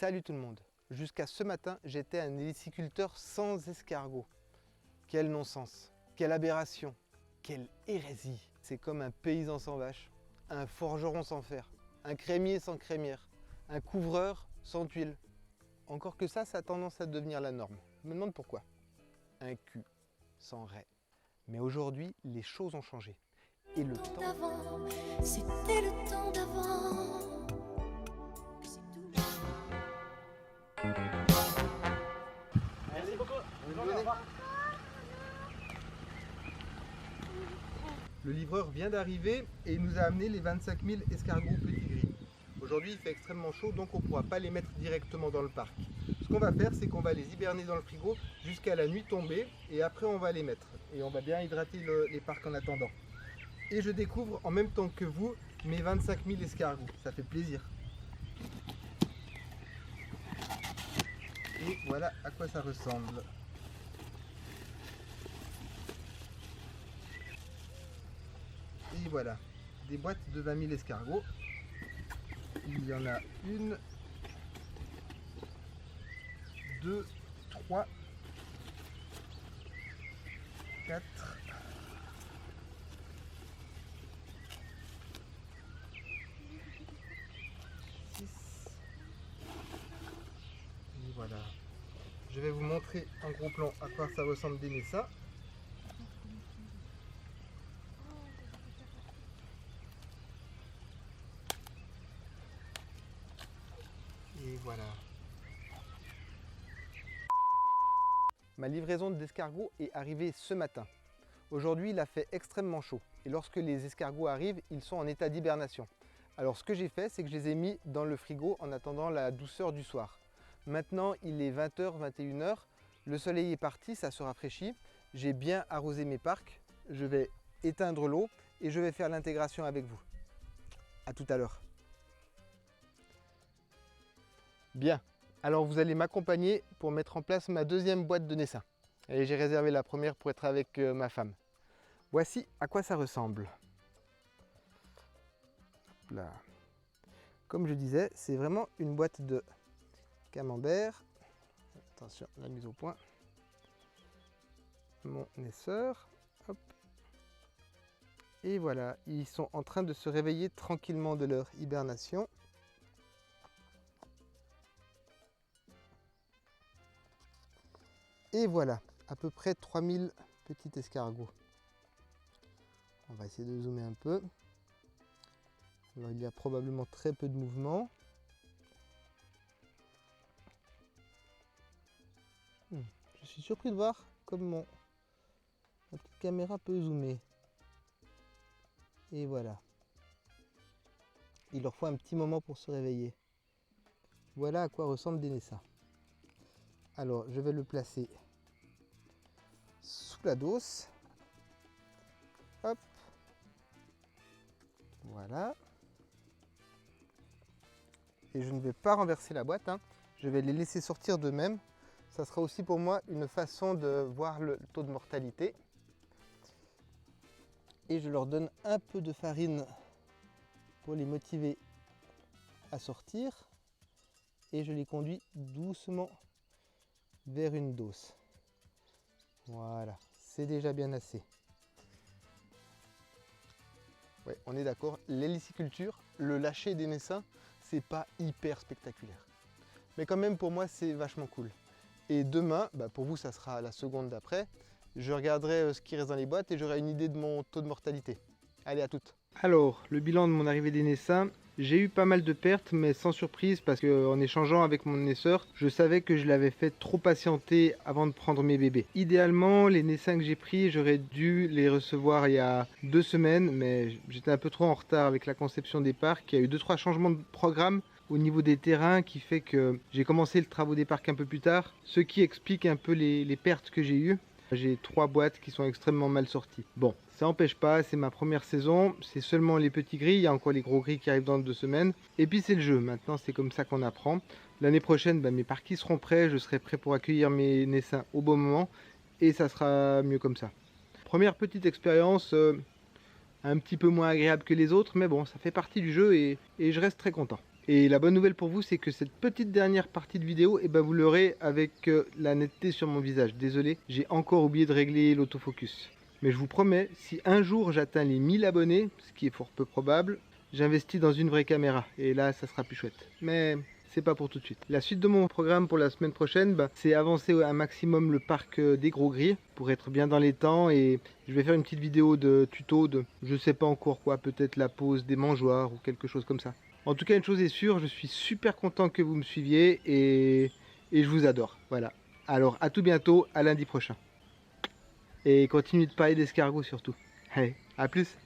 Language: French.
Salut tout le monde. Jusqu'à ce matin, j'étais un héliciculteur sans escargot. Quel non-sens, quelle aberration, quelle hérésie. C'est comme un paysan sans vache, un forgeron sans fer, un crémier sans crémière, un couvreur sans tuile. Encore que ça a tendance à devenir la norme. Je me demande pourquoi. Un cul sans raie. Mais aujourd'hui, les choses ont changé. Et le temps d'avant, c'était le temps d'avant. Merci beaucoup. Le livreur vient d'arriver et il nous a amené les 25 000 escargots petits gris. Aujourd'hui, il fait extrêmement chaud, donc on ne pourra pas les mettre directement dans le parc. Ce qu'on va faire, c'est qu'on va les hiberner dans le frigo jusqu'à la nuit tombée et après on va les mettre. Et on va bien hydrater les parcs en attendant. Et je découvre en même temps que vous mes 25 000 escargots. Ça fait plaisir. Et voilà à quoi ça ressemble. Et voilà, des boîtes de 20 000 escargots. Il y en a une, deux, trois, quatre, six. Et voilà. Je vais vous montrer en gros plan à quoi ça ressemble des Nessa. Et voilà. Ma livraison d'escargots est arrivée ce matin. Aujourd'hui, il a fait extrêmement chaud. Et lorsque les escargots arrivent, ils sont en état d'hibernation. Alors ce que j'ai fait, c'est que je les ai mis dans le frigo en attendant la douceur du soir. Maintenant, il est 20h, 21h. Le soleil est parti, ça se rafraîchit. J'ai bien arrosé mes parcs. Je vais éteindre l'eau et je vais faire l'intégration avec vous. À tout à l'heure. Bien, alors vous allez m'accompagner pour mettre en place ma deuxième boîte de naissin. Et j'ai réservé la première pour être avec ma femme. Voici à quoi ça ressemble. Là. Comme je disais, c'est vraiment une boîte de camembert. Attention, la mise au point. Mon naisseur. Hop. Et voilà, ils sont en train de se réveiller tranquillement de leur hibernation. Et voilà, à peu près 3000 petits escargots. On va essayer de zoomer un peu. Alors il y a probablement très peu de mouvement. Je suis surpris de voir comme ma petite caméra peut zoomer. Et voilà. Il leur faut un petit moment pour se réveiller. Voilà à quoi ressemble des Nessa. Alors je vais le placer sous la dose. Hop. Voilà. Et je ne vais pas renverser la boîte, hein. Je vais les laisser sortir d'eux-mêmes. Ça sera aussi pour moi une façon de voir le taux de mortalité. Et je leur donne un peu de farine pour les motiver à sortir. Et je les conduis doucement vers une dose. Voilà, c'est déjà bien assez. Ouais, on est d'accord, l'héliciculture, le lâcher des naissins, c'est pas hyper spectaculaire. Mais quand même pour moi c'est vachement cool. Et demain, pour vous ça sera la seconde d'après, je regarderai ce qui reste dans les boîtes et j'aurai une idée de mon taux de mortalité. Allez, à toutes. Alors, le bilan de mon arrivée des naissins, j'ai eu pas mal de pertes, mais sans surprise parce qu'en échangeant avec mon naisseur, je savais que je l'avais fait trop patienter avant de prendre mes bébés. Idéalement, les naissins que j'ai pris, j'aurais dû les recevoir il y a 2 semaines, mais j'étais un peu trop en retard avec la conception des parcs. Il y a eu 2-3 changements de programme au niveau des terrains qui fait que j'ai commencé le travaux des parcs un peu plus tard, ce qui explique un peu les pertes que j'ai eues. J'ai 3 boîtes qui sont extrêmement mal sorties. Bon, ça n'empêche pas, c'est ma première saison, c'est seulement les petits gris, il y a encore les gros gris qui arrivent dans 2 semaines. Et puis c'est le jeu, maintenant c'est comme ça qu'on apprend. L'année prochaine, mes parquets seront prêts, je serai prêt pour accueillir mes naissins au bon moment. Et ça sera mieux comme ça. Première petite expérience, un petit peu moins agréable que les autres, mais bon, ça fait partie du jeu et je reste très content. Et la bonne nouvelle pour vous, c'est que cette petite dernière partie de vidéo, eh ben, vous l'aurez avec la netteté sur mon visage. Désolé, j'ai encore oublié de régler l'autofocus. Mais je vous promets, si un jour j'atteins les 1000 abonnés, ce qui est fort peu probable, j'investis dans une vraie caméra. Et là, ça sera plus chouette. Mais c'est pas pour tout de suite. La suite de mon programme pour la semaine prochaine, c'est avancer un maximum le parc des Gros Gris pour être bien dans les temps. Et je vais faire une petite vidéo de tuto de je sais pas encore quoi, peut-être la pose des mangeoires ou quelque chose comme ça. En tout cas, une chose est sûre, je suis super content que vous me suiviez et je vous adore. Voilà. Alors, à tout bientôt, à lundi prochain. Et continuez de parler d'escargots surtout. Allez, à plus!